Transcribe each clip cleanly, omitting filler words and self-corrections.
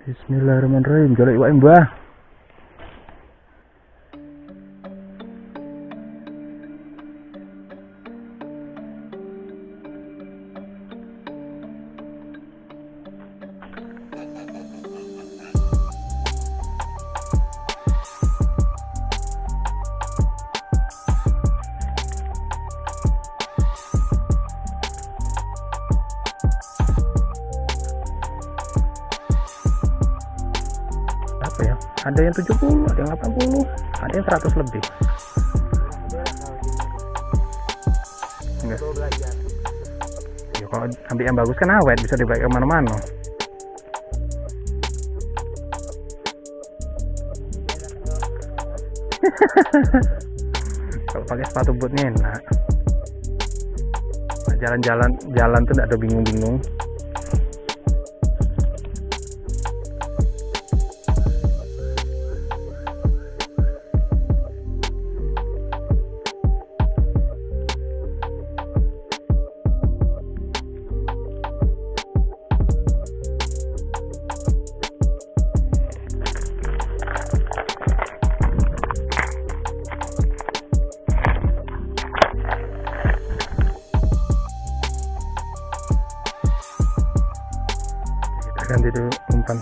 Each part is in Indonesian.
Bismillahirrahmanirrahim. Jolek iwak mbah. Apa ya? Ada yang 70, ada yang 80, ada yang 100 lebih. Enggak. Ya, kalau ambil yang bagus kan awet, bisa dipakai kemana-mana. Kalau pakai sepatu bootnya enak. Nah, jalan-jalan tuh tidak ada bingung-bingung. Ganti dulu umpan.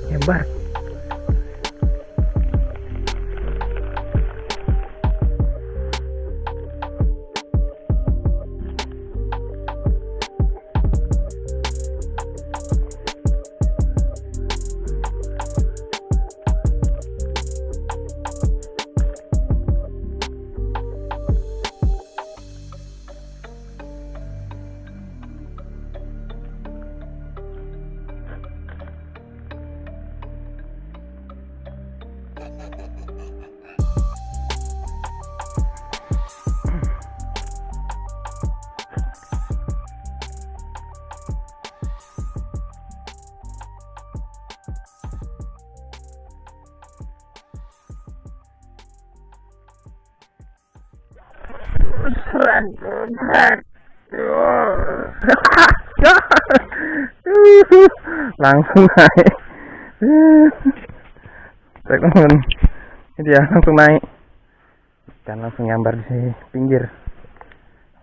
Hebat. Langsung naik. Teman-teman, ini dia langsung naik dan langsung nyambar di pinggir.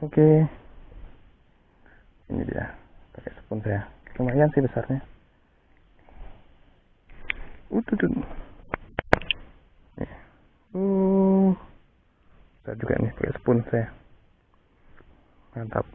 Oke, ini dia pakai spoon saya, lumayan sih besarnya. Saya juga nih pakai spoon saya, mantap.